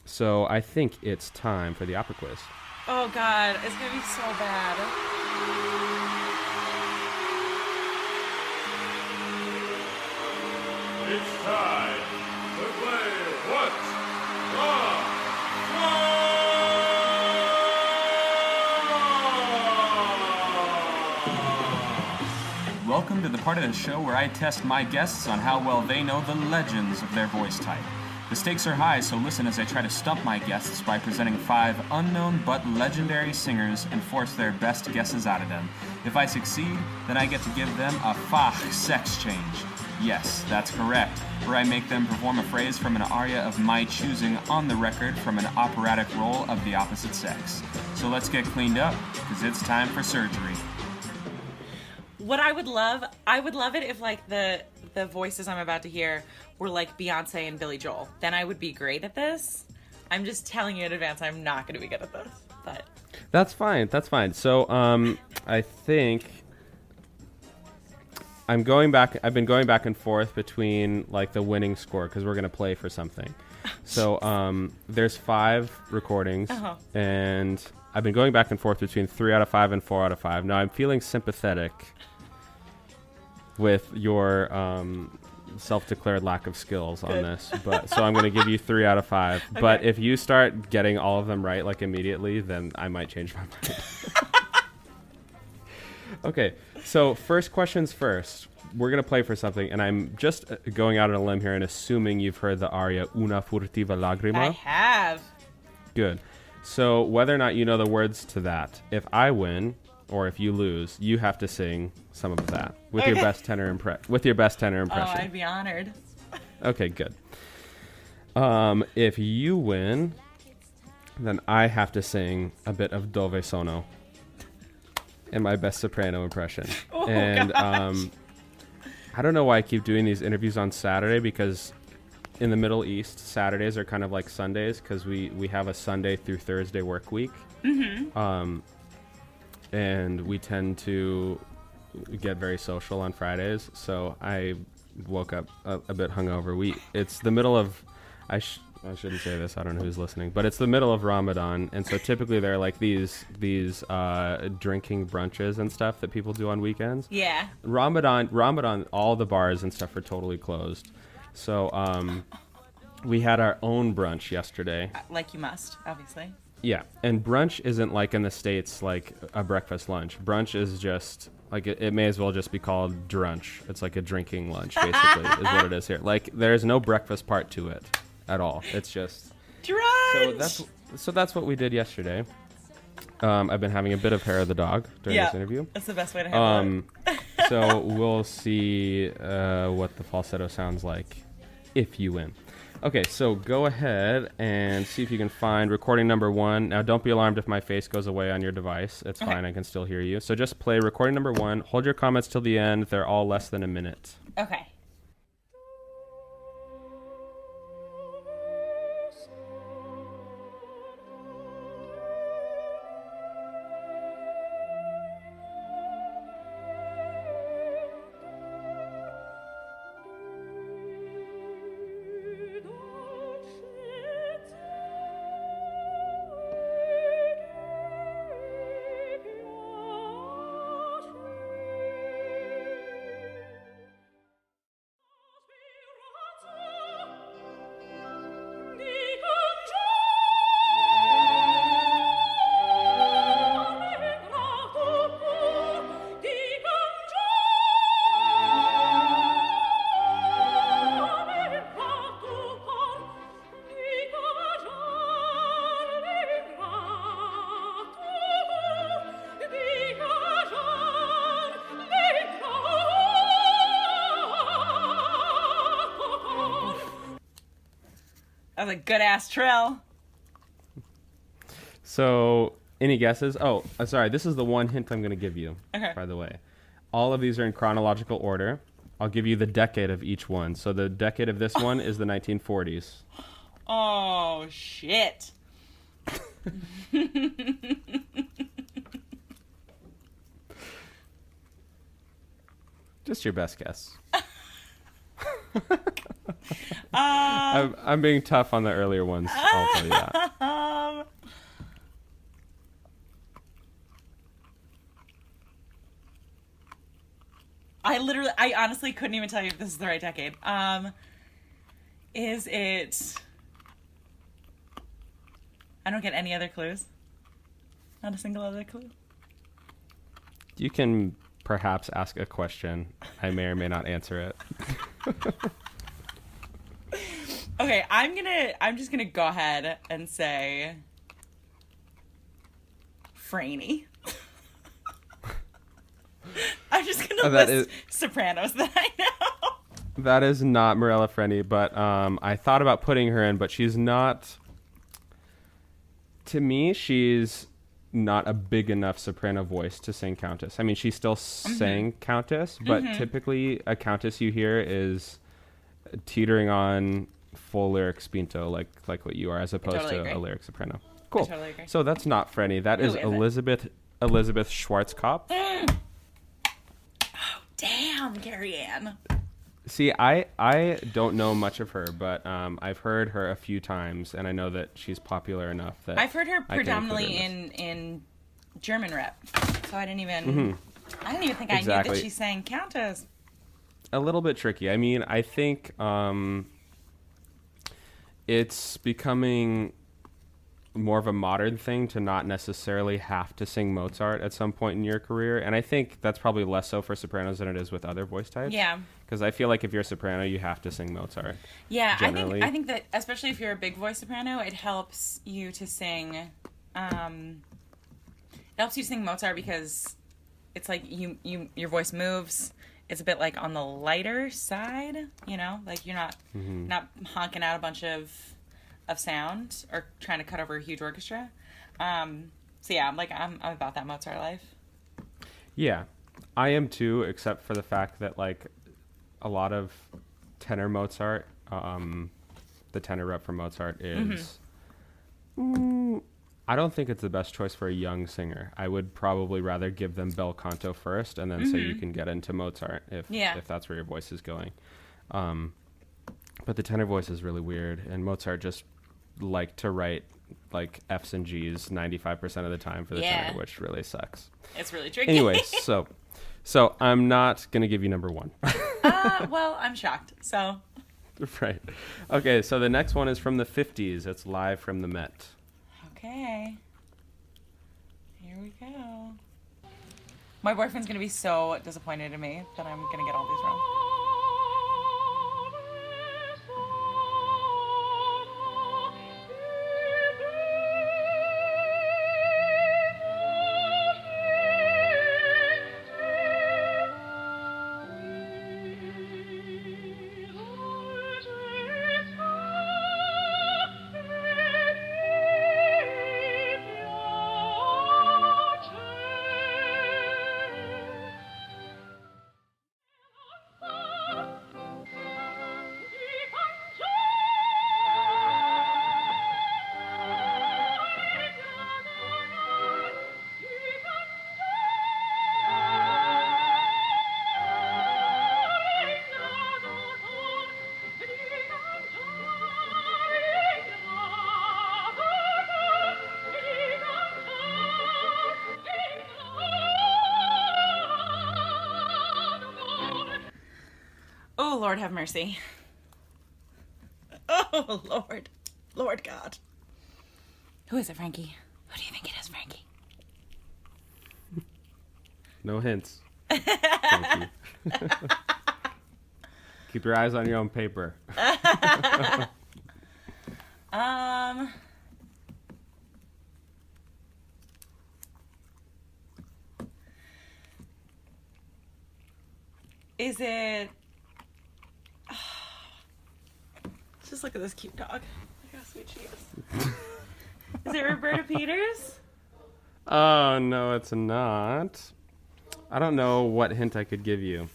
So I think it's time for the opera quiz. Oh God, it's gonna be so bad. It's time to play What's the Welcome to the part of the show where I test my guests on how well they know the legends of their voice type. The stakes are high, so listen as I try to stump my guests by presenting 5 unknown but legendary singers and force their best guesses out of them. If I succeed, then I get to give them a Fach sex change. Yes, that's correct, where I make them perform a phrase from an aria of my choosing on the record from an operatic role of the opposite sex. So let's get cleaned up, because it's time for surgery. What I would love it if like the voices I'm about to hear were like Beyonce and Billy Joel. Then I would be great at this. I'm just telling you in advance I'm not going to be good at this. But That's fine. So I think I've been going back and forth between like the winning score because we're going to play for something. So there's 5 recordings and I've been going back and forth between 3 out of 5 and 4 out of 5. Now I'm feeling sympathetic with your self-declared lack of skills on this, but so I'm going to give you 3 out of 5. Okay. But if you start getting all of them right like immediately, then I might change my mind. Okay, so first questions first. We're going to play for something, and I'm just going out on a limb here and assuming you've heard the aria Una Furtiva Lagrima. I have. Good. So whether or not you know the words to that, if I win or if you lose, you have to sing some of that with your best tenor impression. Oh, I'd be honored. Okay, good. If you win, then I have to sing a bit of Dove Sono in my best soprano impression. Oh, and gosh. I don't know why I keep doing these interviews on Saturday, because in the Middle East, Saturdays are kind of like Sundays because we have a Sunday through Thursday work week. Mm-hmm. And we tend to get very social on Fridays. So I woke up a bit hungover. It's the middle of, I shouldn't say this, I don't know who's listening, but it's the middle of Ramadan. And so typically there are like these drinking brunches and stuff that people do on weekends. Yeah. Ramadan, all the bars and stuff are totally closed. So we had our own brunch yesterday. Like you must, obviously. Yeah, and brunch isn't like in the States like a breakfast lunch. Brunch is just like it may as well just be called drunch. It's like a drinking lunch, basically, is what it is here. Like there's no breakfast part to it at all. It's just Drunch. So that's what we did yesterday. I've been having a bit of hair of the dog during this interview. That's the best way to have it. So we'll see what the falsetto sounds like if you win. Okay, so go ahead and see if you can find recording number 1. Now, don't be alarmed if my face goes away on your device. It's fine. I can still hear you. So just play recording number 1. Hold your comments till the end. They're all less than a minute. Okay. That was a good-ass trill. So, any guesses? Oh, sorry. This is the one hint I'm going to give you, by the way. All of these are in chronological order. I'll give you the decade of each one. So the decade of this one is the 1940s. Oh, shit. Just your best guess. I'm being tough on the earlier ones. I'll tell you that. I honestly couldn't even tell you if this is the right decade. Is it? I don't get any other clues. Not a single other clue. You can perhaps ask a question. I may or may not answer it. Okay, I'm just gonna go ahead and say Franny. I'm just gonna list sopranos that I know. That is not Morella Freni, but I thought about putting her in, but she's not. To me, she's not a big enough soprano voice to sing Countess. I mean, she still sang Countess, but typically a Countess you hear is teetering on full lyric spinto, like what you are, as opposed to a lyric soprano. Cool. I totally agree. So that's not Freni. That is Elizabeth Schwarzkopf. Oh, damn, Kerriann. See, I don't know much of her, but I've heard her a few times, and I know that she's popular enough that I've heard her predominantly in German rap, so I didn't even think I knew that she sang Countess. A little bit tricky. I mean, I think it's becoming more of a modern thing to not necessarily have to sing Mozart at some point in your career, and I think that's probably less so for sopranos than it is with other voice types. Yeah. Because I feel like if you're a soprano, you have to sing Mozart. Yeah, generally. I think that especially if you're a big voice soprano, it helps you to sing. It helps you sing Mozart because it's like your voice moves. It's a bit like on the lighter side, you know, like you're not honking out a bunch of sound or trying to cut over a huge orchestra. So yeah, I'm about that Mozart life. Yeah, I am too, except for the fact that like a lot of tenor Mozart, the tenor rep for Mozart is, I don't think it's the best choice for a young singer. I would probably rather give them bel canto first and then say you can get into Mozart if that's where your voice is going. But the tenor voice is really weird, and Mozart just liked to write like F's and G's 95% of the time for the tenor, which really sucks. It's really tricky. Anyway, so I'm not going to give you number one. Well, I'm shocked. So. Right. Okay, so the next one is from the 50s. It's live from the Met. Okay. Here we go. My boyfriend's going to be so disappointed in me that I'm going to get all these wrong. Oh, Lord have mercy. Oh, Lord. Lord God. Who is it, Frankie? Who do you think it is, Frankie? No hints. Thank you. Keep your eyes on your own paper. Is it... Just look at this cute dog. Look how sweet she is. Is it Roberta Peters? Oh, no, it's not. I don't know what hint I could give you.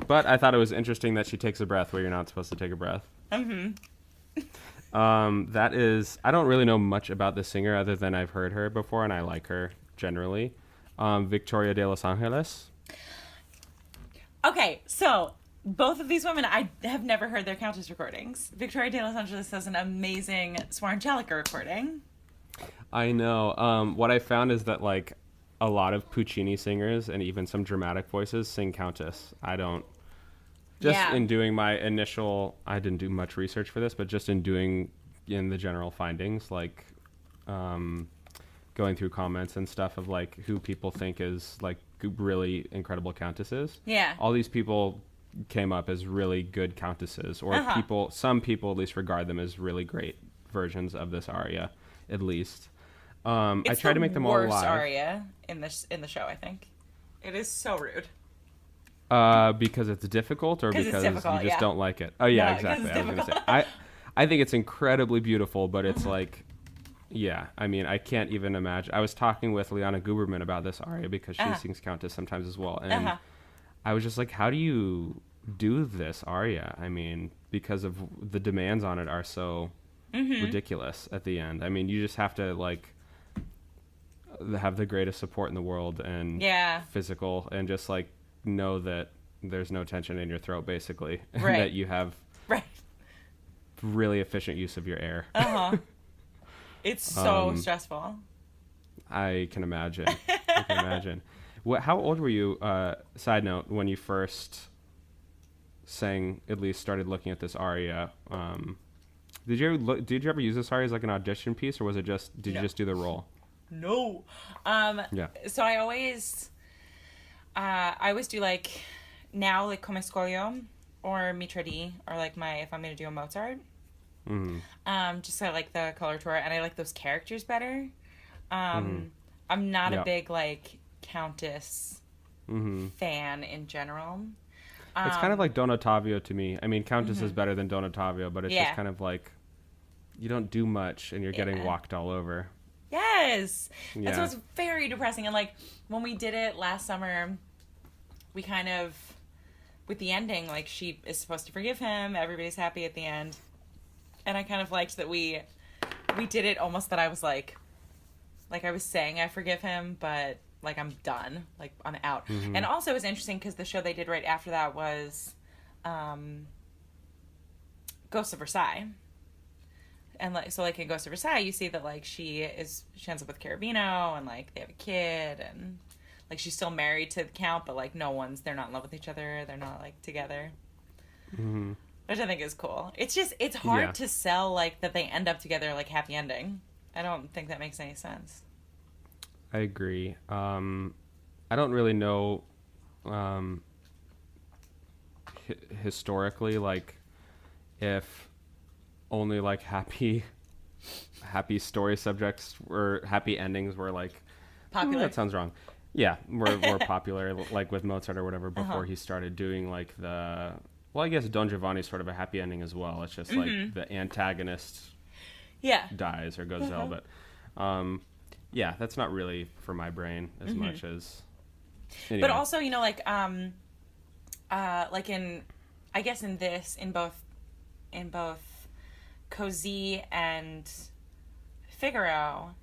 But I thought it was interesting that she takes a breath where you're not supposed to take a breath. That is... I don't really know much about the singer other than I've heard her before, and I like her generally. Victoria de Los Angeles. Okay, so both of these women, I have never heard their Countess recordings. Victoria de Los Angeles has an amazing Suor Angelica recording. I know. What I found is that, like, a lot of Puccini singers and even some dramatic voices sing Countess. I don't... Just in doing my initial... I didn't do much research for this, but just in the general findings, like, going through comments and stuff of, like, who people think is, like, really incredible countesses. Yeah. All these people came up as really good countesses, or some people at least regard them as really great versions of this aria, at least. I tried to make them all live. It's the worst aria in the show, I think. It is so rude. Because it's difficult, or because you just yeah. don't like it? Oh yeah, No, exactly. I was difficult. gonna say I think it's incredibly beautiful, but it's like, yeah. I mean, I can't even imagine. I was talking with Liana Guberman about this aria because she sings Countess sometimes as well, and I was just like, how do you do this aria? I mean, because of the demands on it are so ridiculous at the end. I mean, you just have to, like, have the greatest support in the world and physical, and just, like, know that there's no tension in your throat, basically. Right. That you have really efficient use of your air. It's so stressful. I can imagine. How old were you, side note, when you first started looking at this aria? Did you ever use this aria as, like, an audition piece, or was it just, did you just do the role? No. So I always do, like, now, like, Come Scoglio or Mitra D, or, like, if I'm going to do a Mozart. Just I like the color tour, and I like those characters better. I'm not a big, like, Countess fan in general. It's kind of like Don Ottavio to me. I mean, Countess is better than Don Ottavio, but it's just kind of like, you don't do much and you're getting walked all over. Yes. And so it's very depressing. And, like, when we did it last summer, we kind of, with the ending, like, she is supposed to forgive him. Everybody's happy at the end. And I kind of liked that we did it almost that I was like I was saying I forgive him, but, like, I'm done. Like, I'm out. And also it was interesting because the show they did right after that was Ghosts of Versailles. And, like, so, like, in Ghosts of Versailles, you see that, like, she ends up with Cherubino, and, like, they have a kid, and, like, she's still married to the Count, but, like, they're not in love with each other. They're not, like, together. Which I think is cool. It's just, it's hard to sell, like, that they end up together, like, happy ending. I don't think that makes any sense. I agree. I don't really know historically, like, if only, like, happy story subjects or happy endings were, like, popular. That sounds wrong. Yeah, were popular, like with Mozart or whatever, before he started doing, like, well, I guess Don Giovanni's sort of a happy ending as well. It's just like the antagonist dies or goes ill, but that's not really for my brain as much as. Anyway. But also, you know, like in, I guess in both Così and Figaro,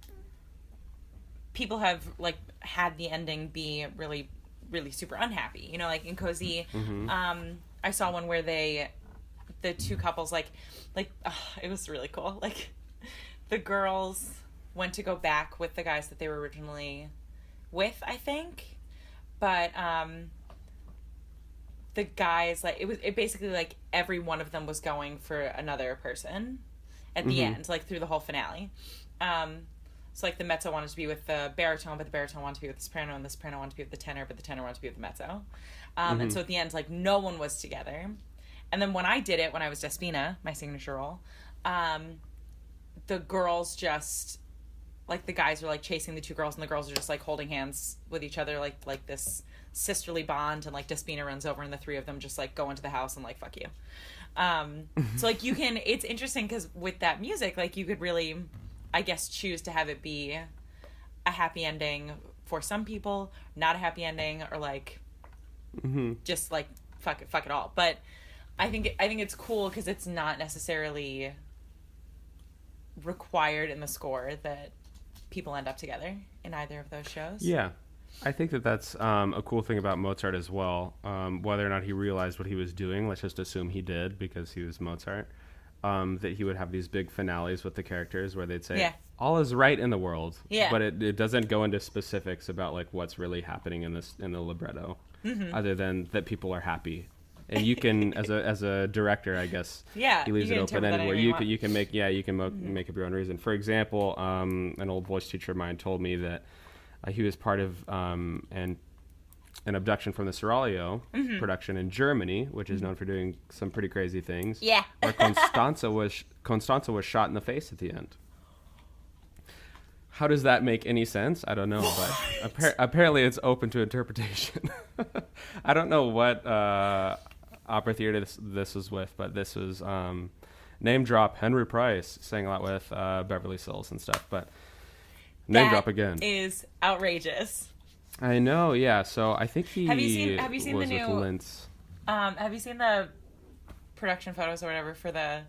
people have, like, had the ending be really, really super unhappy. You know, like in Così, I saw one where the two couples, like, it was really cool. Like, the girls went to go back with the guys that they were originally with, I think, but the guys, like, it basically, like, every one of them was going for another person at the end, like, through the whole finale. So, like, the mezzo wanted to be with the baritone, but the baritone wanted to be with the soprano, and the soprano wanted to be with the tenor, but the tenor wanted to be with the mezzo. And so at the end, like, no one was together. And then when I did it, when I was Despina, my signature role, the girls just, like, the guys are, like, chasing the two girls, and the girls are just, like, holding hands with each other, like this sisterly bond, and, like, Despina runs over, and the three of them just, like, go into the house and, like, fuck you. So, like, it's interesting because with that music, like, you could really, I guess, choose to have it be a happy ending for some people, not a happy ending, or, like, just, like, fuck it all. But I think it's cool because it's not necessarily required in the score that people end up together in either of those shows. Yeah. I think that that's a cool thing about Mozart as well. Whether or not he realized what he was doing, let's just assume he did because he was Mozart. That he would have these big finales with the characters where they'd say, all is right in the world. Yeah. But it doesn't go into specifics about like what's really happening in the libretto, other than that people are happy. And you can, as a director, I guess, he leaves it open ended where you can make make up your own reason. For example, an old voice teacher of mine told me that he was part of an abduction from the Seraglio production in Germany, which is known for doing some pretty crazy things. Yeah. Where Constanza was shot in the face at the end. How does that make any sense? I don't know, but apparently it's open to interpretation. I don't know what opera theater this was with, but this was name drop Henry Price sang a lot with Beverly Sills and stuff, but name drop again. Is outrageous. I know, yeah. So I think have you seen was the new with Lintz. Have you seen the production photos or whatever for the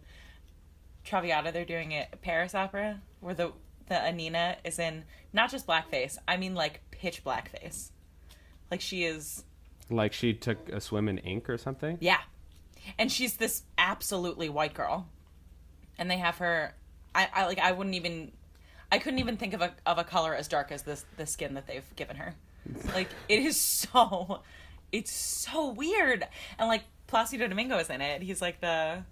Traviata they're doing at Paris Opera, where the Anina is in not just blackface, I mean like pitch blackface. Like she is like she took a swim in ink or something? Yeah. And she's this absolutely white girl. And they have her I couldn't even think of a color as dark as the skin that they've given her. Like, it's so weird. And, like, Placido Domingo is in it. He's, like, the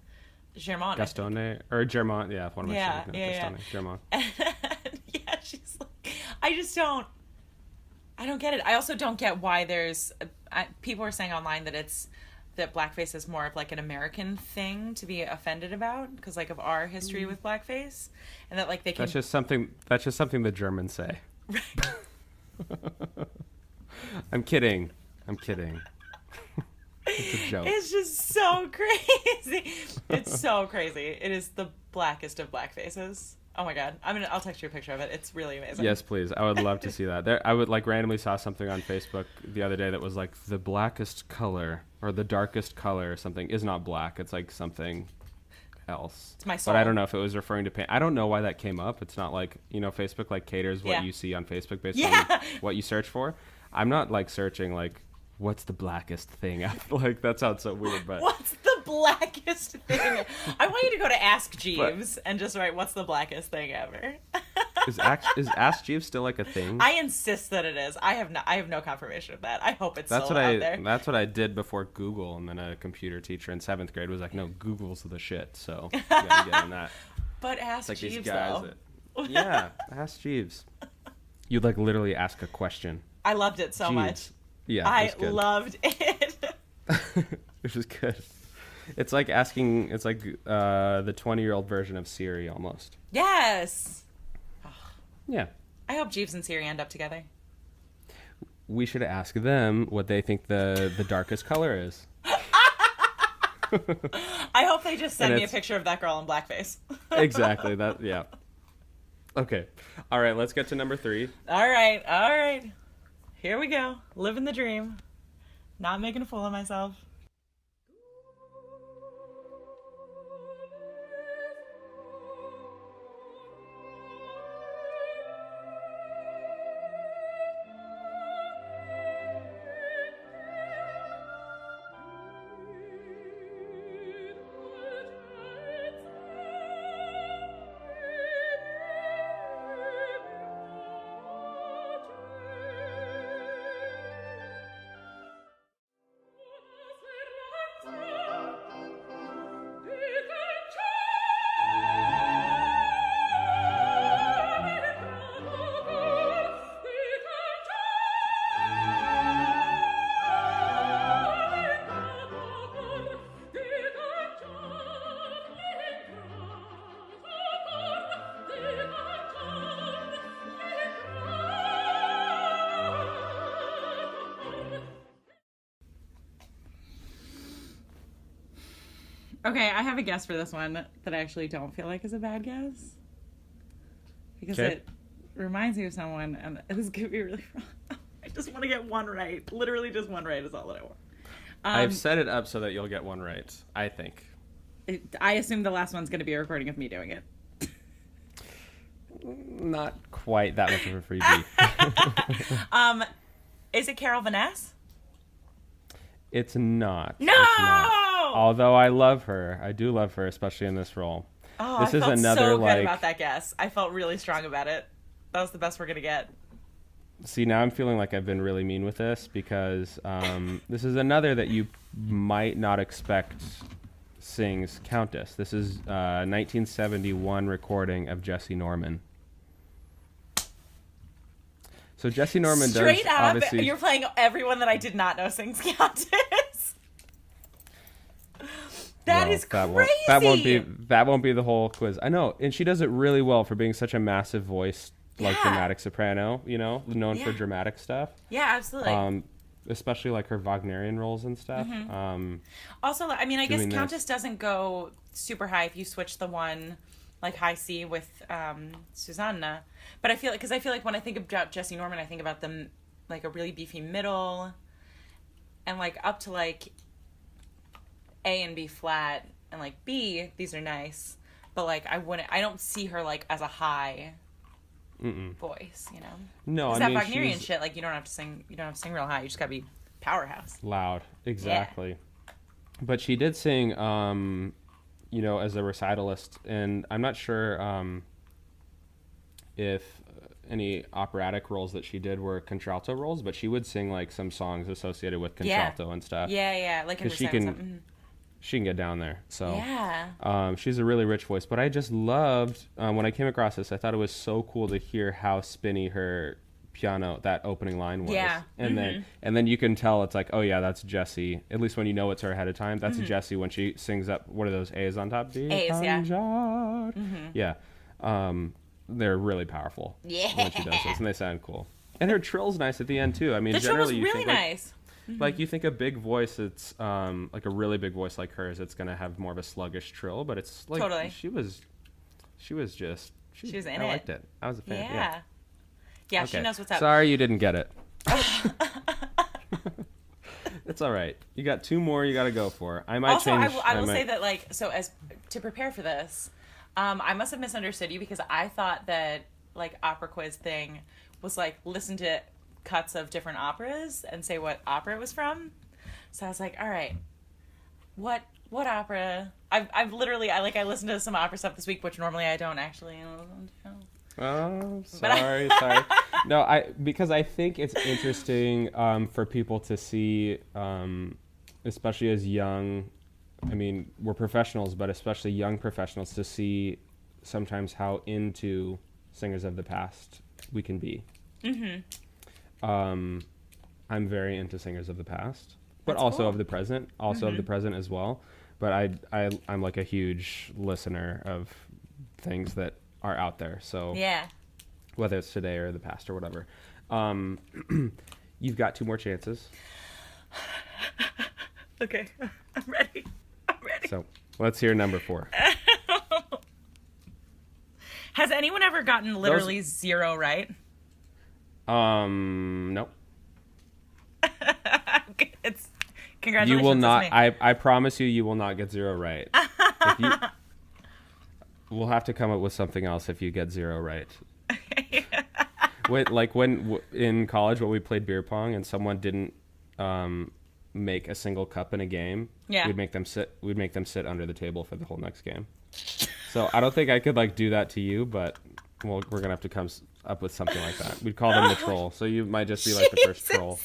Germont. Gastone. Or Germont, yeah. One of my Gastone, Germont. Yeah, she's like... I don't get it. I also don't get why there's... people are saying online that blackface is more of, like, an American thing to be offended about, because, like, of our history with blackface. And that, like, they can... That's just something the Germans say. Right. I'm kidding. It's a joke. It's just so crazy. It's so crazy. It is the blackest of black faces. Oh my god. I'll text you a picture of it. It's really amazing. Yes, please. I would love to see that. I would like randomly saw something on Facebook the other day that was like the blackest color or the darkest color or something is not black. It's like something else. It's my soul. But I don't know if it was referring to paint. I don't know why that came up. It's not like, Facebook like caters what you see on Facebook based on what you search for. I'm not like searching like what's the blackest thing. Like that sounds so weird, but what's the blackest thing? I want you to go to Ask Jeeves and just write what's the blackest thing ever. Is Ask Jeeves still like a thing? I insist that it is. I have no confirmation of that. I hope it's still out there. That's what I did before Google, and then a computer teacher in 7th grade was like, "No, Google's the shit." So you gotta get on that. But Ask like Jeeves, these guys though. Yeah, Ask Jeeves. You'd like literally ask a question. I loved it so much. Yeah, I loved it. Which is good. It's like asking. It's like the 20-year-old version of Siri almost. Yes. Yeah. I hope Jeeves and Siri end up together. We should ask them what they think the darkest color is. I hope they just send me a picture of that girl in blackface. Exactly. That. Yeah. Okay. All right. Let's get to number 3. All right. Here we go. Living the dream. Not making a fool of myself. Okay, I have a guess for this one that I actually don't feel like is a bad guess. Because it reminds me of someone, and this is going to be really wrong. I just want to get one right. Literally just one right is all that I want. I've set it up so that you'll get one right, I think. I assume the last one's going to be a recording of me doing it. Not quite that much of a freebie. Is it Carol Vanessa? It's not. No! It's not. Although I love her. I do love her, especially in this role. Oh, this I is felt another, so like, good about that guess. I felt really strong about it. That was the best we're going to get. See, now I'm feeling like I've been really mean with this because this is another that you might not expect sings Countess. This is 1971 recording of Jesse Norman. So Jesse Norman Straight does up, obviously... you're playing everyone that I did not know sings Countess. That is crazy. That won't be the whole quiz. I know, and she does it really well for being such a massive voice, like dramatic soprano. You know, known for dramatic stuff. Yeah, absolutely. Especially like her Wagnerian roles and stuff. Also, I mean, I guess Countess this. doesn't go super high if you switch the one like high C with Susanna. But I feel like when I think about Jesse Norman, I think about them like a really beefy middle, and like up to like A and B flat and like B. These are nice, but like I don't see her like as a high voice, you know. No, I mean, that Wagnerian shit, like you don't have to sing real high. You just gotta be powerhouse. Loud, exactly. Yeah. But she did sing, you know, as a recitalist, and I'm not sure if any operatic roles that she did were contralto roles, but she would sing like some songs associated with contralto and stuff. Yeah, like in she can get down there. So yeah, she's a really rich voice. But I just loved when I came across this. I thought it was so cool to hear how spinny her piano, that opening line was. Yeah, and then you can tell it's like, oh yeah, that's Jessie. At least when you know it's her ahead of time, that's Jessie when she sings up. What are those A's on top? A's, yeah. They're really powerful. Yeah, when she does this, and they sound cool. And her trill's nice at the end too. I mean, the generally trill was you really think, nice. like you think a big voice, it's like a really big voice like hers, it's gonna have more of a sluggish trill, but it's like totally. she was in it. I liked it. I was a fan. Yeah, okay. She knows what's up. Sorry you didn't get it. It's all right. You got two more you got to go for. I might also, change. I will say that, like, so as to prepare for this, I must have misunderstood you because I thought that like opera quiz thing was like listen to cuts of different operas and say what opera it was from. So I was like, all right, what opera? I've literally I listened to some opera stuff this week, which normally I don't actually. Oh, sorry. No, because I think it's interesting for people to see, especially as young. I mean, we're professionals, but especially young professionals, to see sometimes how into singers of the past we can be. I'm very into singers of the past, but That's also cool. of the present, of the present as well. But I'm like a huge listener of things that are out there. So yeah, whether it's today or the past or whatever. You've got two more chances. Okay, I'm ready. So let's hear number 4. Has anyone ever gotten literally 0 right? Nope. It's congratulations. You will not. I promise you will not get 0 right. We'll have to come up with something else if you get 0 right. When in college, when we played beer pong and someone didn't make a single cup in a game, we'd make them sit under the table for the whole next game. So I don't think I could like do that to you, but we're gonna have to come up with something like that. We'd call them the troll, so you might just be like the first troll.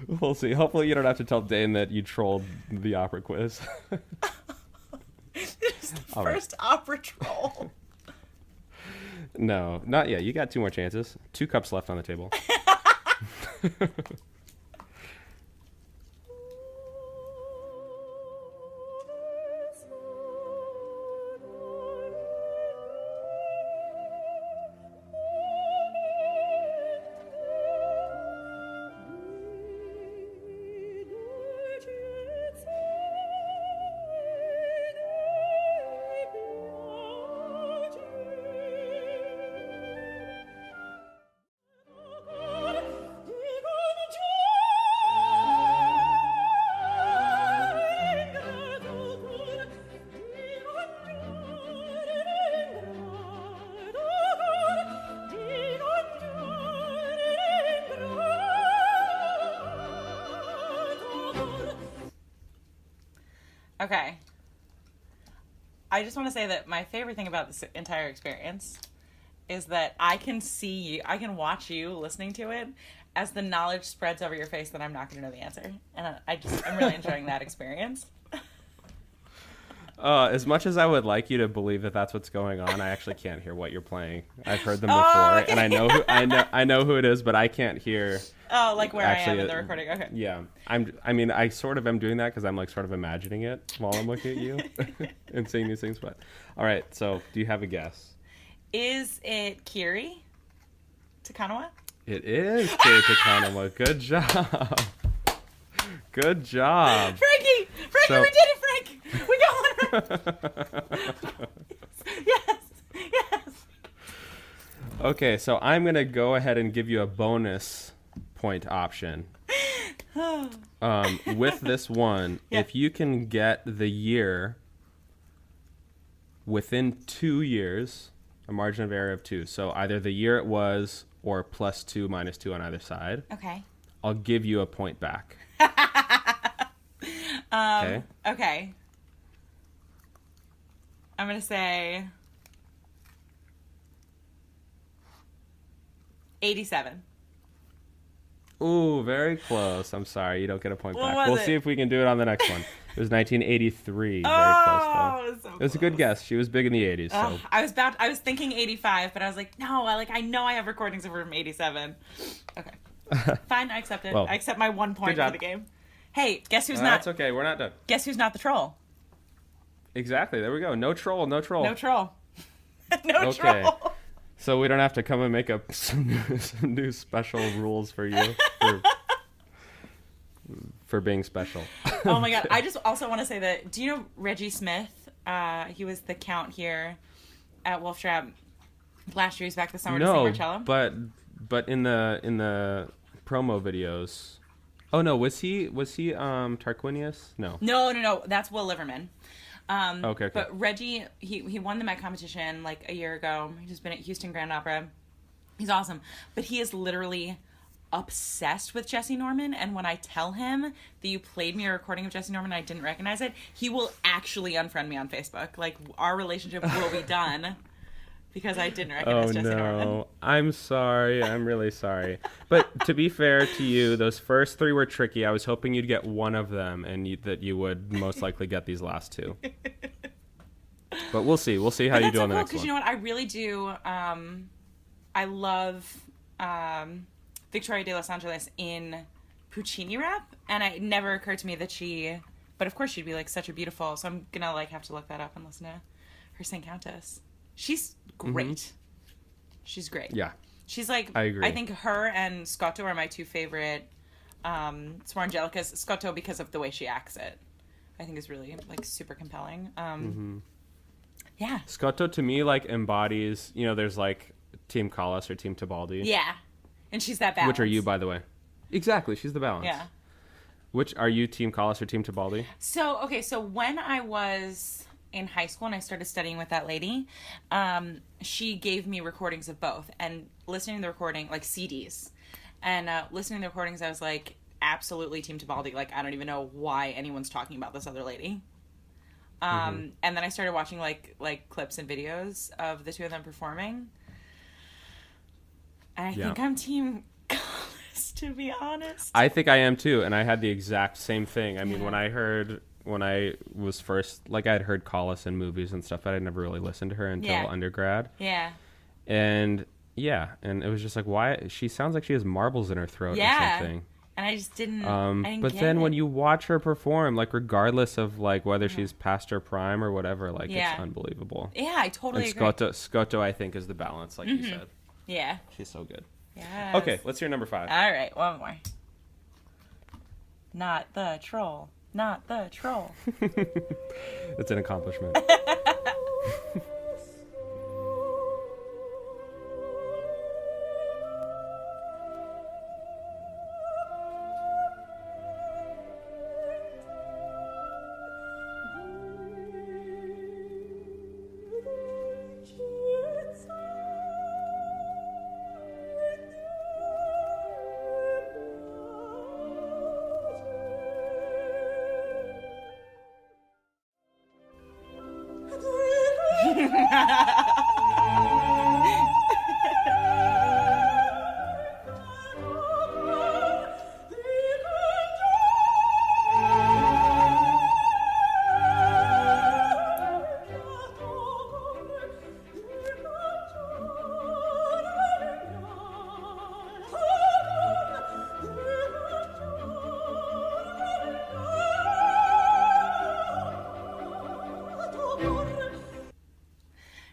We'll see. Hopefully you don't have to tell Dane that you trolled the opera quiz. It's the first opera troll. No, not yet. You got 2 more chances. 2 cups left on the table. Okay. I just want to say that my favorite thing about this entire experience is that I can watch you listening to it as the knowledge spreads over your face that I'm not going to know the answer. And I'm really enjoying that experience. As much as I would like you to believe that that's what's going on, I actually can't hear what you're playing. I've heard them before, okay. and I know who it is, but I can't hear. Oh, like where actually, I am in the recording. Okay. Yeah, I sort of am doing that because I'm like sort of imagining it while I'm looking at you and saying these things. But all right, so do you have a guess? Is it Kiri Takanawa? It is Kiri Takanawa. Good job. Good job. Frankie, we did it, Frank. We got one right. Yes. Okay, so I'm gonna go ahead and give you a bonus point option. With this one, if you can get the year within 2 years, a margin of error of 2. So either the year it was or +2, -2 on either side. Okay. I'll give you a point back. Okay. I'm going to say 87. Ooh, very close. I'm sorry. You don't get a point back. was We'll it? see if we can do it on the next one. It was 1983. Very close, though. It was so It was a good guess. She was big in the 80s. So. I was thinking 85, but I was like, no, I know I have recordings of her from 87. Okay. Fine, I accept it. Well, I accept my 1 point good job. for the game. Hey, guess who's not? That's okay. We're not done. Guess who's not the troll? Exactly. There we go. No troll. No troll. No troll. No Okay. troll. So we don't have to come and make up some new special rules for you for being special. Oh my god! I just also want to say that. Do you know Reggie Smith? He was the count here at Wolf Trap last year. He's back this summer to sing Marcello. but in the promo videos. Oh no, was he Tarquinius? No. No. That's Will Liverman. Okay. But Reggie, he won the Met competition like a year ago. He's just been at Houston Grand Opera. He's awesome. But he is literally obsessed with Jesse Norman. And when I tell him that you played me a recording of Jesse Norman and I didn't recognize it, he will actually unfriend me on Facebook. Like, our relationship will be done because I didn't recognize Jesse Norman. Oh no, I'm sorry. I'm really sorry. But to be fair to you, those first 3 were tricky. I was hoping you'd get one of them and that you would most likely get these last 2. But we'll see. We'll see how you do on the next one. Because you know what? I really do. I love Victoria de Los Angeles in Puccini rap, and it never occurred to me that but of course she'd be like such a beautiful, so I'm gonna like have to look that up and listen to her sing Countess. She's great. Mm-hmm. She's great. Yeah. She's like, I agree. I think her and Scotto are my 2 favorite Suor Angelicas. Scotto because of the way she acts it. I think is really like super compelling. Yeah. Scotto to me like embodies, there's like Team Callas or Team Tibaldi. Yeah. And she's that balance. Which are you, by the way? Exactly, she's the balance. Yeah. Which are you, Team Callas or Team Tibaldi? So when I was in high school and I started studying with that lady, she gave me recordings of both, and listening to the recording, like CDs, and listening to the recordings, I was like, absolutely Team Tibaldi. Like, I don't even know why anyone's talking about this other lady. And then I started watching like clips and videos of the 2 of them performing. And I think I'm Team Callas, to be honest. I think I am too, and I had the exact same thing. I mean, when I was first, like, I had heard Callas in movies and stuff, but I never really listened to her until undergrad. Yeah. And it was just like, why? She sounds like she has marbles in her throat or something. And I just didn't. But then when you watch her perform, like, regardless of like whether she's past her prime or whatever, like, it's unbelievable. Yeah, I totally agree. Scotto, I think, is the balance, like you said. Yeah. She's so good. Yeah. Okay, let's hear number 5. All right, one more. Not the troll. Not the troll. It's an accomplishment.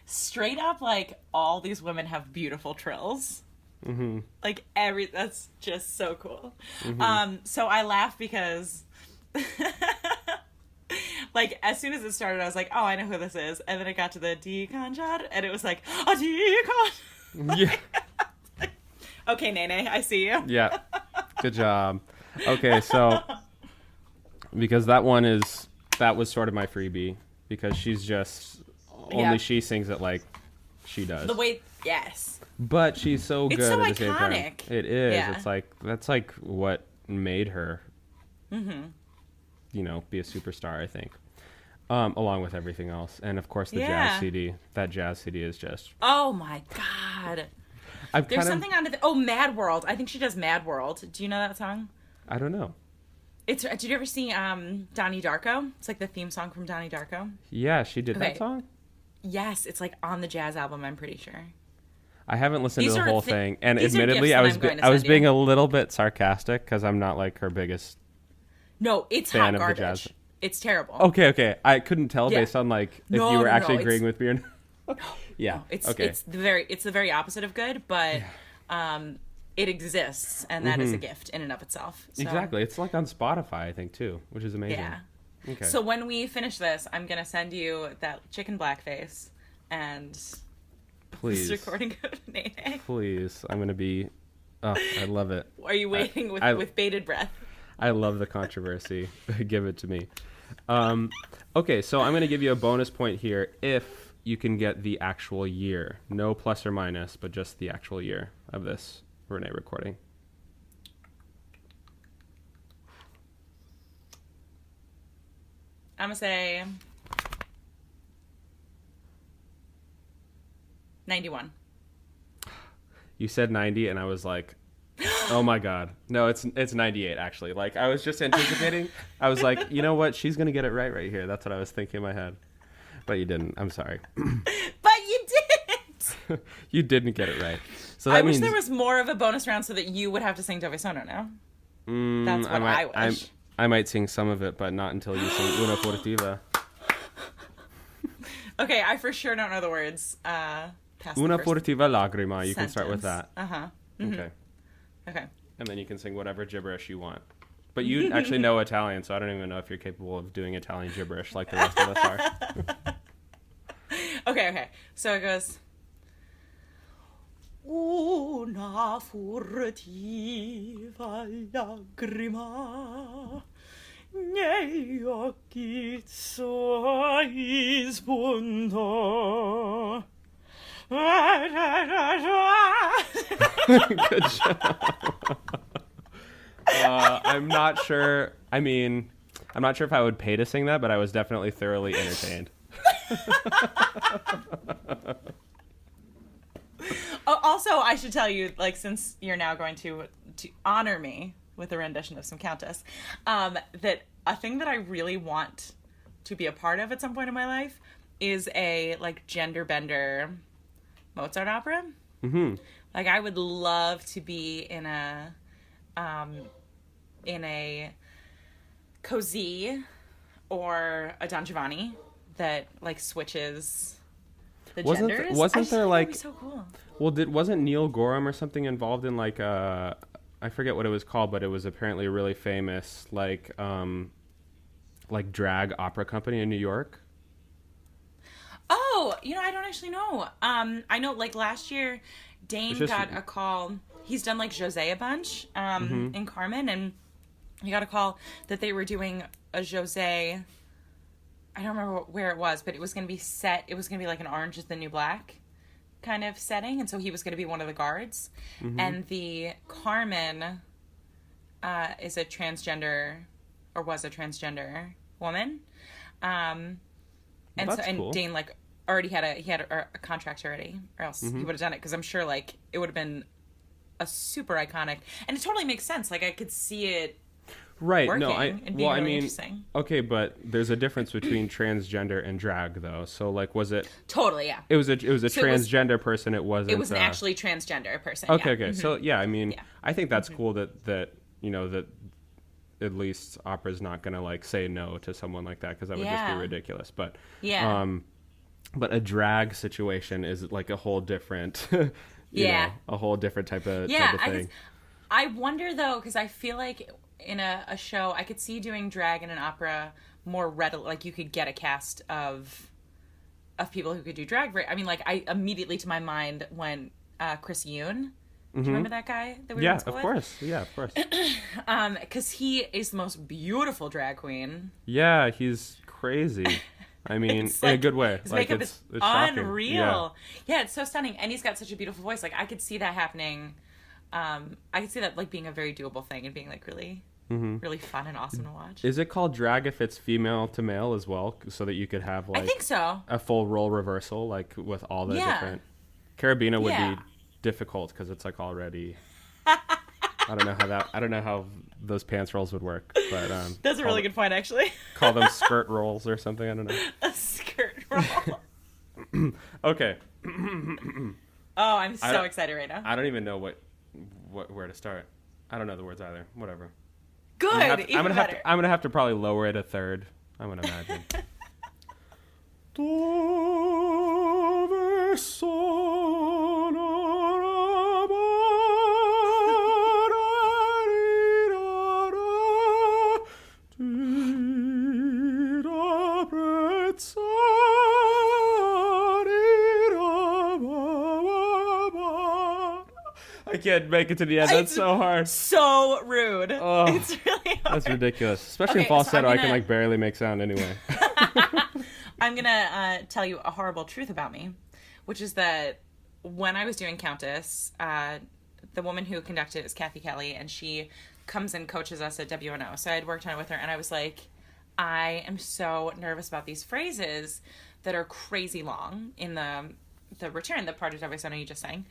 Straight up, like, all these women have beautiful trills. Mm-hmm. Like, that's just so cool. Mm-hmm. So I laugh because, like, as soon as it started, I was like, oh, I know who this is. And then it got to the deconjad, and it was like, a decon. Yeah. Okay, Nene, I see you. Yeah. Good job. Okay, so because that was sort of my freebie, because she's just only she sings it like she does. The way, yes. But she's so good so at the same time. iconic. It is. Yeah. It's like that's like what made her, you know, be a superstar. I think, along with everything else, and of course the jazz CD. That jazz CD is just. Oh my god. There's something on it. Oh, Mad World. I think she does Mad World. Do you know that song? I don't know. Did you ever see Donnie Darko? It's like the theme song from Donnie Darko. Yeah, she did that song? Yes, it's like on the jazz album, I'm pretty sure. I haven't listened to the whole thing, and these are admittedly, gifts I was being a little bit sarcastic because I'm not like her biggest No, it's fan hot of garbage. the jazz. It's terrible. Okay. I couldn't tell based on like if No, you were no, actually no, agreeing with me or not. Yeah. No, it's okay. it's the very opposite of good, but it exists, and that is a gift in and of itself. So, Exactly. It's like on Spotify, I think, too, which is amazing. Yeah. Okay. So when we finish this, I'm gonna send you that chicken blackface and Please. this recording of Nene. Please. I'm going to be... Oh, I love it. Are you waiting with bated breath? I love the controversy. Give it to me. Okay, so I'm going to give you a bonus point here if you can get the actual year. No plus or minus, but just the actual year of this Renee recording. I'm going to say 91. You said 90, and I was like, oh my God. No, it's 98, actually. Like, I was just anticipating. I was like, you know what? She's going to get it right here. That's what I was thinking in my head. But you didn't. I'm sorry. But you didn't! You didn't get it right. So that I means wish there was more of a bonus round so that you would have to sing Dove Sono now. That's what I wish. I might sing some of it, but not until you sing Una Furtiva. Okay, I for sure don't know the words. Una Furtiva Lagrima. You can start with that. Uh-huh. Okay. Okay. And then you can sing whatever gibberish you want. But you actually know Italian, so I don't even know if you're capable of doing Italian gibberish like the rest of us are. Okay. So it goes... Una furtiva lagrima nei occhi suoi spuntò. Good job. I'm not sure. I mean, I'm not sure if I would pay to sing that, but I was definitely thoroughly entertained. Also, I should tell you, like, since you're now going to honor me with a rendition of some Countess, that a thing that I really want to be a part of at some point in my life is a, like, gender bender Mozart opera. Mm-hmm. Like, I would love to be in a Così or a Don Giovanni that, like, switches the genders. Wasn't there, like... That'd be so cool. Well, wasn't Neil Gorham or something involved in, like, I forget what it was called, but it was apparently a really famous, like drag opera company in New York? Oh, I don't actually know. I know, like, last year, Dane got a call. He's done, like, José a bunch in Carmen, and he got a call that they were doing a José. I don't remember where it was, but it was going to be set. It was going to be like an Orange is the New Black kind of setting, and so he was going to be one of the guards. Mm-hmm. And the Carmen is a transgender, or was a transgender woman. And that's cool. Dane, like, already had a contract already, or else he would have done it, because I'm sure like it would have been a super iconic, and it totally makes sense. Like I could see it right. working No, and being really interesting. Okay, but there's a difference between transgender and drag, though. So like, was it totally? Yeah, it was a transgender person. It wasn't. It was an actually transgender person. Okay, yeah. okay. So yeah, I mean, Yeah. I think that's cool that you know that at least opera's not gonna like say no to someone like that, because that would just be ridiculous. But but a drag situation is like a whole different you know, a whole different type of thing. I wonder though, because I feel like in a show I could see doing drag in an opera more readily. Like you could get a cast of people who could do drag. I mean, like I immediately to my mind went Chris Yoon. Do you remember that guy that we went to school with? Yeah, of course. Because he is the most beautiful drag queen. Yeah, he's crazy. I mean, in a good way. His like makeup is shocking. unreal. Yeah, it's so stunning, and he's got such a beautiful voice. Like I could see that happening. I could see that like being a very doable thing and being like really, really fun and awesome to watch. Is it called drag if it's female to male as well, so that you could have like I think so. a full role reversal, like with all the different. Carabina would be difficult because it's like already. I don't know how those pants rolls would work, but that's a really good point, actually. Call them skirt rolls or something. I don't know. A skirt roll. Okay. Oh, I'm so excited right now. I don't even know where to start. I don't know the words either. Whatever. Good. I'm gonna have to probably lower it a third. I'm gonna imagine. I can't make it to the end. That's so hard. So rude. Oh, it's really hard. That's ridiculous. Especially in falsetto, I can like barely make sound anyway. I'm gonna tell you a horrible truth about me, which is that when I was doing Countess, the woman who conducted is Kathy Kelly, and she comes and coaches us at WNO. So I had worked on it with her, and I was like, I am so nervous about these phrases that are crazy long in the return, the part of WSO you just sang.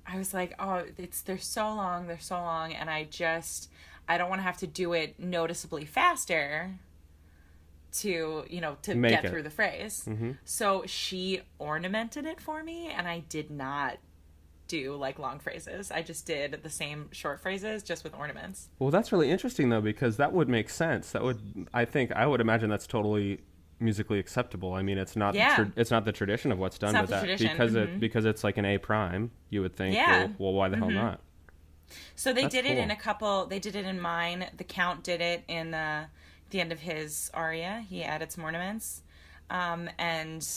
I was like, oh, they're so long, and I don't want to have to do it noticeably faster to get through the phrase. So she ornamented it for me, and I did not do like long phrases. I just did the same short phrases just with ornaments. Well, that's really interesting though, because that would make sense. I would imagine that's totally musically acceptable. I mean, it's not it's not the tradition of what's done with that, because it's like an A prime. You would think, well, why the hell not? So they did it in a couple. They did it in mine. The Count did it in the end of his aria. He added some ornaments, and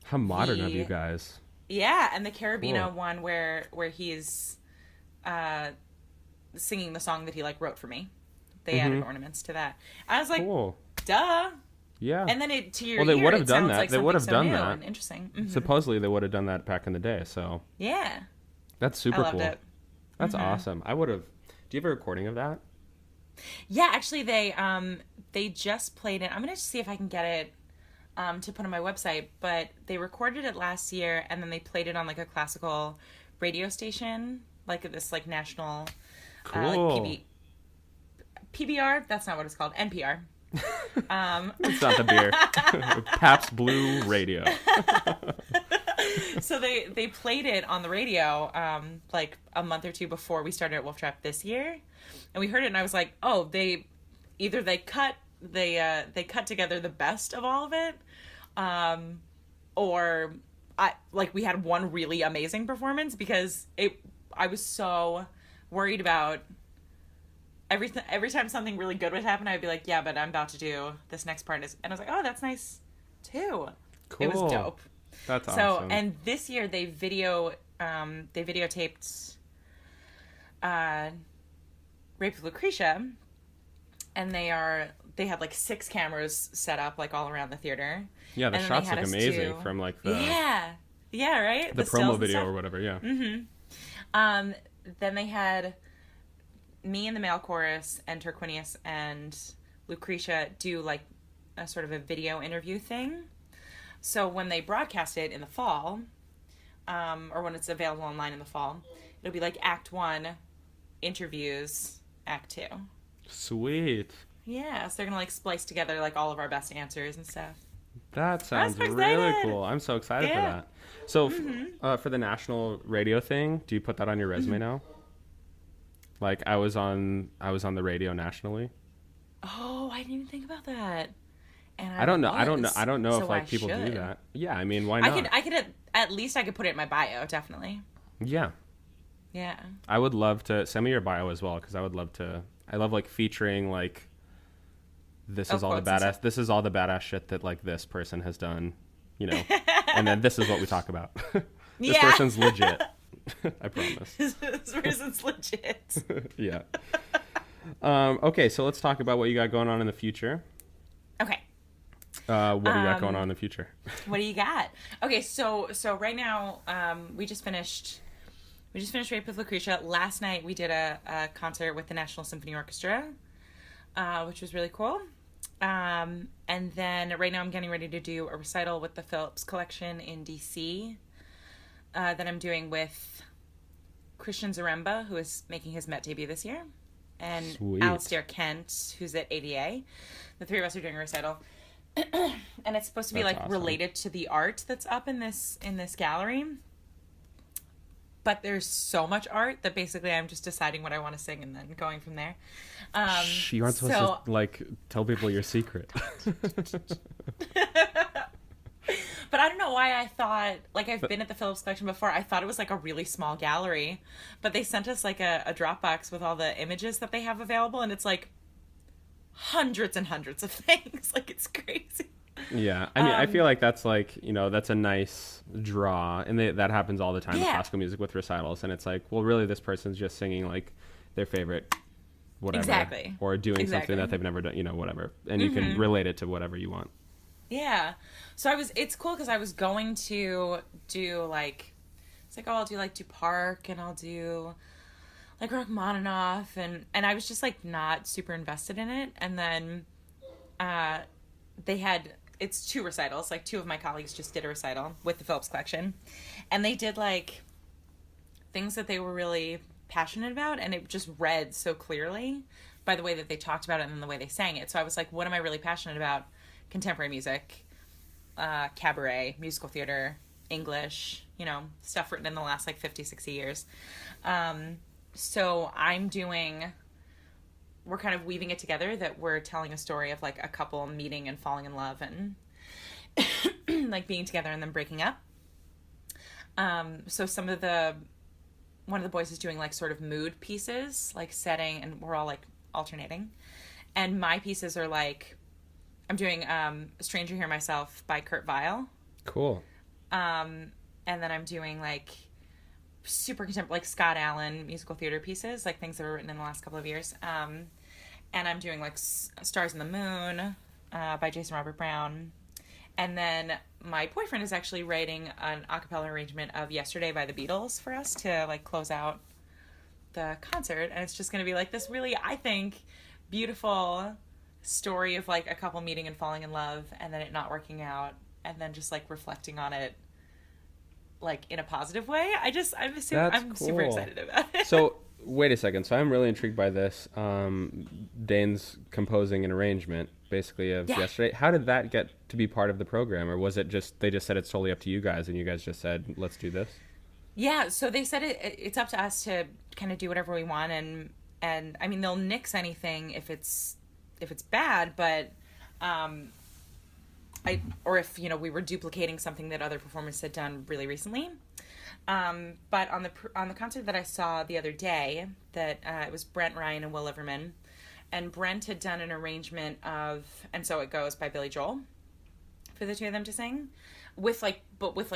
how modern of you guys. Yeah, and the Carabina one where he's singing the song that he like wrote for me. They added ornaments to that. I was like, duh. Yeah. And then they would have done that. Like they would have done that. Interesting. Supposedly they would have done that back in the day. So yeah, that's super cool. It. That's awesome. I would have. Do you have a recording of that? Yeah, actually, they just played it. I'm gonna see if I can get it to put on my website. But they recorded it last year, and then they played it on like a classical radio station, like this like national, like PBR. That's not what it's called. NPR. It's not the beer. Pabst Blue Radio. So they played it on the radio like a month or two before we started at Wolf Trap this year, and we heard it, and I was like, oh, they cut together the best of all of it, or we had one really amazing performance, because I was so worried about every time something really good would happen, I'd be like, yeah, but I'm about to do this next part, and I was like, oh, that's nice too. Cool. It was dope. That's awesome. So, and this year they videotaped Rape of Lucretia, and they had like 6 cameras set up like all around the theater. Yeah, the shots look amazing from like the right, the promo video or whatever. Yeah. Then they had me in the male chorus and Tarquinius and Lucretia do like a sort of a video interview thing. So when they broadcast it in the fall, or when it's available online in the fall, it'll be like Act 1, interviews, Act 2. Sweet. Yeah, so they're gonna like splice together like all of our best answers and stuff. That sounds so really excited. cool. I'm so excited for that. So for the national radio thing, do you put that on your resume now? Like I was on the radio nationally. Oh, I didn't even think about that. And I don't know. was. I don't know So if like I people do should. that. Yeah, I mean, why not? I could at least I could put it in my bio, definitely. Yeah. Yeah. I would love to send me your bio as well, because I would love to. I love like featuring like this is all the badass. This is all the badass shit that like this person has done, you know. And then this is what we talk about. This person's legit. I promise. This person's legit. Yeah. Okay, so let's talk about what you got going on in the future. Okay. What do you got going on in the future? What do you got? Okay, so right now we just finished Rape with Lucretia. Last night we did a concert with the National Symphony Orchestra, which was really cool. And then right now I'm getting ready to do a recital with the Phillips Collection in DC that I'm doing with Christian Zaremba, who is making his Met debut this year, and Sweet. Alistair Kent, who's at ADA. The three of us are doing a recital. And it's supposed to be That's like awesome. related to the art that's up in this gallery. But there's so much art that basically I'm just deciding what I want to sing and then going from there. You aren't supposed to like tell people your secret. But I don't know why I thought, like I've been at the Phillips Collection before, I thought it was like a really small gallery. But they sent us like a Dropbox with all the images that they have available, and it's like hundreds and hundreds of things. Like it's crazy. Yeah, I mean, I feel like that's like, you know, that's a nice draw, and that happens all the time in classical music with recitals, and it's like, well, really, this person's just singing like their favorite whatever, Exactly. or doing Exactly. something that they've never done, you know, whatever, and you can relate it to whatever you want. Yeah. So it's cool because I was going to do like, it's like, oh, I'll do like Duparc and I'll do like Rachmaninoff, and I was just like not super invested in it. And then it's two recitals, like two of my colleagues just did a recital with the Phillips Collection, and they did like things that they were really passionate about, and it just read so clearly by the way that they talked about it and then the way they sang it. So I was like, what am I really passionate about? Contemporary music, cabaret, musical theater, English, you know, stuff written in the last like 50, 60 years. So we're kind of weaving it together that we're telling a story of like a couple meeting and falling in love and like being together and then breaking up. So one of the boys is doing like sort of mood pieces, like setting, and we're all like alternating. And my pieces are like, I'm doing A Stranger Here Myself by Kurt Weill. Cool. And then I'm doing like super contemporary, like Scott Allen musical theater pieces, like things that were written in the last couple of years. And I'm doing like Stars in the Moon by Jason Robert Brown. And then my boyfriend is actually writing an a cappella arrangement of Yesterday by the Beatles for us to like close out the concert. And it's just going to be like this really, I think, beautiful story of like a couple meeting and falling in love and then it not working out and then just like reflecting on it like in a positive way. I'm super excited about it. So wait a second. So I'm really intrigued by this. Dane's composing an arrangement basically of Yesterday. How did that get to be part of the program, or was it just they just said it's solely up to you guys and you guys just said let's do this? Yeah, so they said it's up to us to kind of do whatever we want, and I mean they'll nix anything if it's bad, but or if, you know, we were duplicating something that other performers had done really recently. But on the concert that I saw the other day, that it was Brent Ryan and Will Liverman, and Brent had done an arrangement of And So It Goes by Billy Joel for the two of them to sing with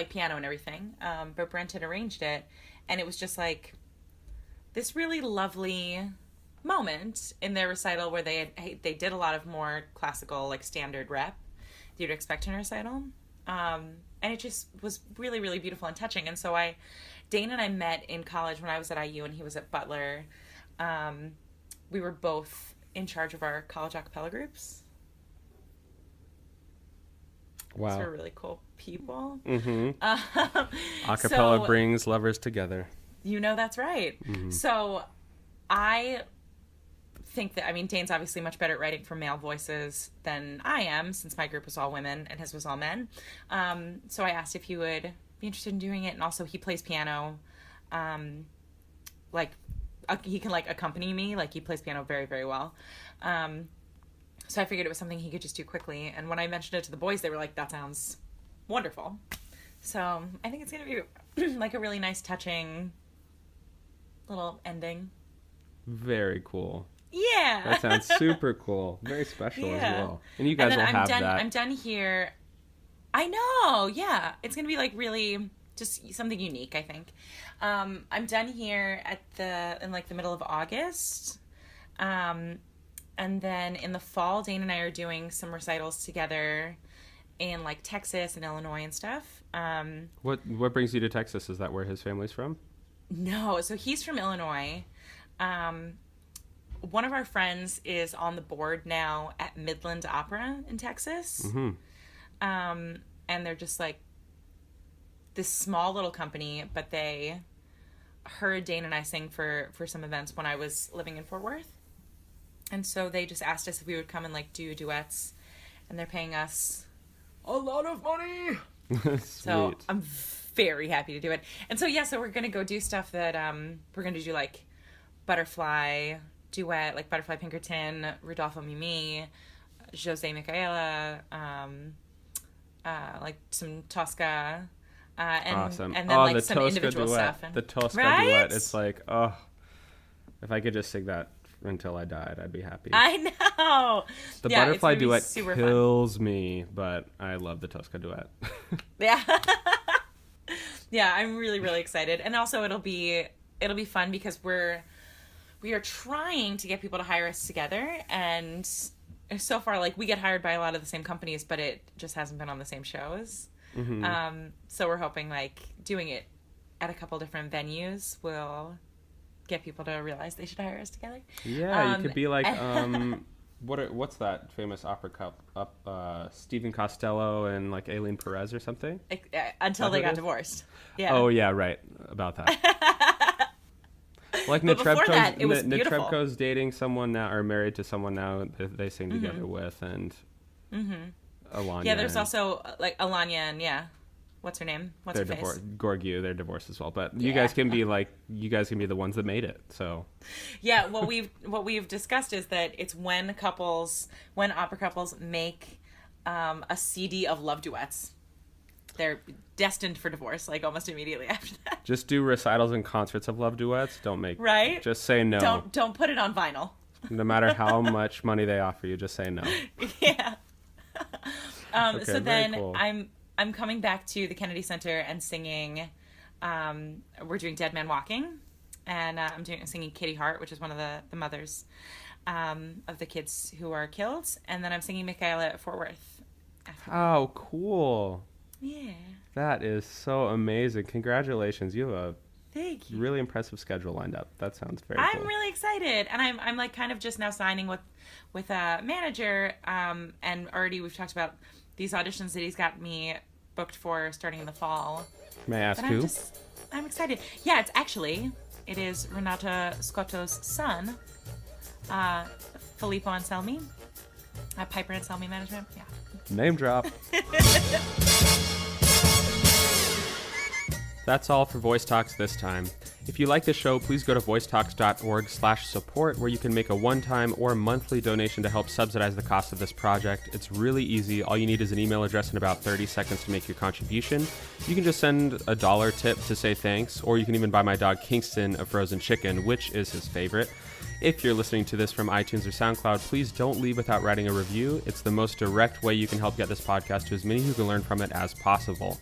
piano and everything. But Brent had arranged it, and it was just like this really lovely moment in their recital where they did a lot of more classical, like standard rep that you'd expect in a recital. And it just was really, really beautiful and touching. And so Dane and I met in college when I was at IU and he was at Butler. We were both in charge of our college a cappella groups. Wow. Those are really cool people. Acapella brings lovers together. You know that's right. So I think that, I mean, Dane's obviously much better at writing for male voices than I am, since my group was all women and his was all men. So I asked if he would be interested in doing it, and also he plays piano. He can like accompany me, like he plays piano very, very well. So I figured it was something he could just do quickly. And when I mentioned it to the boys, they were like, that sounds wonderful. So I think it's going to be like a really nice, touching little ending. Very cool. Yeah. That sounds super cool. Very special as well. And you guys will have that. I'm done here. I know. Yeah. It's going to be like really just something unique, I think. I'm done here in like the middle of August. And then in the fall, Dane and I are doing some recitals together in like Texas and Illinois and stuff. What brings you to Texas? Is that where his family's from? No, so he's from Illinois. One of our friends is on the board now at Midland Opera in Texas. And they're just like this small little company, but they heard Dane and I sing for some events when I was living in Fort Worth. And so they just asked us if we would come and like do duets, and they're paying us a lot of money. So I'm very happy to do it. And so so we're gonna go do stuff that we're gonna do like Butterfly duet, like Butterfly Pinkerton, Rodolfo Mimi, Jose Micaela, like some Tosca, awesome. And then like the some Tosca individual duet. stuff. The Tosca right? duet. It's like, oh, if I could just sing that until I died, I'd be happy. I know. The Butterfly duet kills fun. Me, but I love the Tosca duet. Yeah. Yeah, I'm really, really excited. And also it'll be fun because we are trying to get people to hire us together, and so far like we get hired by a lot of the same companies, but it just hasn't been on the same shows. So we're hoping like doing it at a couple different venues will get people to realize they should hire us together. Yeah, you could be like what's that famous opera cup Stephen Costello and like Aileen Perez or something? Until they got divorced. Yeah. Oh yeah, right. About that. Like Netrebko's dating someone now, or married to someone now that they sing together with, and Alanya. Yeah, there's also like Alanya and what's her name? What's her face? Gorgio, they're divorced as well. But you guys can be the ones that made it. So yeah, what we've discussed is that it's when opera couples make a CD of love duets, they're destined for divorce, like almost immediately after that. Just do recitals and concerts of love duets. Don't make right. Just say no. Don't put it on vinyl. No matter how much money they offer you, just say no. Yeah. Okay, so then cool. I'm coming back to the Kennedy Center and singing. We're doing Dead Man Walking, and I'm singing Kitty Hart, which is one of the mothers of the kids who are killed, and then I'm singing Micaela at Fort Worth. Oh, cool! Yeah, that is so amazing. Congratulations! You have a Thank you. really impressive schedule lined up. That sounds very. I'm cool. really excited, and I'm like kind of just now signing with a manager, and already we've talked about these auditions that he's got me booked for starting in the fall. May I ask who? I'm excited. Yeah, it is Renata Scotto's son, Filippo Anselmi, Piper Anselmi Management. Yeah. Name drop. That's all for Voice Talks this time. If you like the show, please go to voicetalks.org/support, where you can make a one-time or monthly donation to help subsidize the cost of this project. It's really easy. All you need is an email address and about 30 seconds to make your contribution. You can just send a $1 tip to say thanks, or you can even buy my dog Kingston a frozen chicken, which is his favorite. If you're listening to this from iTunes or SoundCloud, please don't leave without writing a review. It's the most direct way you can help get this podcast to as many who can learn from it as possible.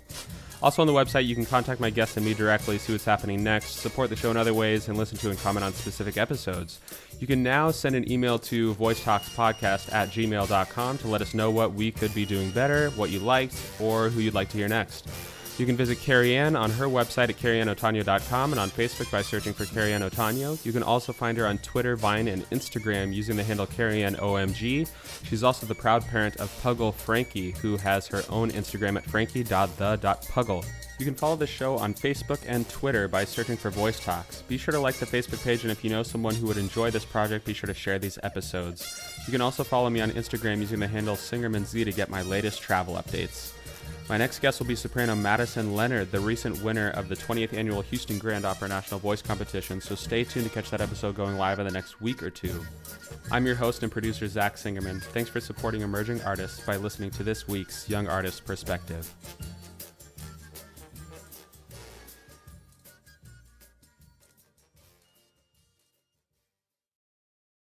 Also on the website, you can contact my guests and me directly, see what's happening next, support the show in other ways, and listen to and comment on specific episodes. You can now send an email to voicetalkspodcast@gmail.com to let us know what we could be doing better, what you liked, or who you'd like to hear next. You can visit Kerriann on her website at kerriannotaño.com and on Facebook by searching for Kerriann Otaño. You can also find her on Twitter, Vine, and Instagram using the handle KerriannOMG. She's also the proud parent of Puggle Frankie, who has her own Instagram at frankie.the.puggle. You can follow the show on Facebook and Twitter by searching for Voice Talks. Be sure to like the Facebook page, and if you know someone who would enjoy this project, be sure to share these episodes. You can also follow me on Instagram using the handle SingermanZ to get my latest travel updates. My next guest will be soprano Madison Leonard, the recent winner of the 20th annual Houston Grand Opera National Voice Competition, so stay tuned to catch that episode going live in the next week or two. I'm your host and producer, Zach Singerman. Thanks for supporting emerging artists by listening to this week's Young Artist Perspective.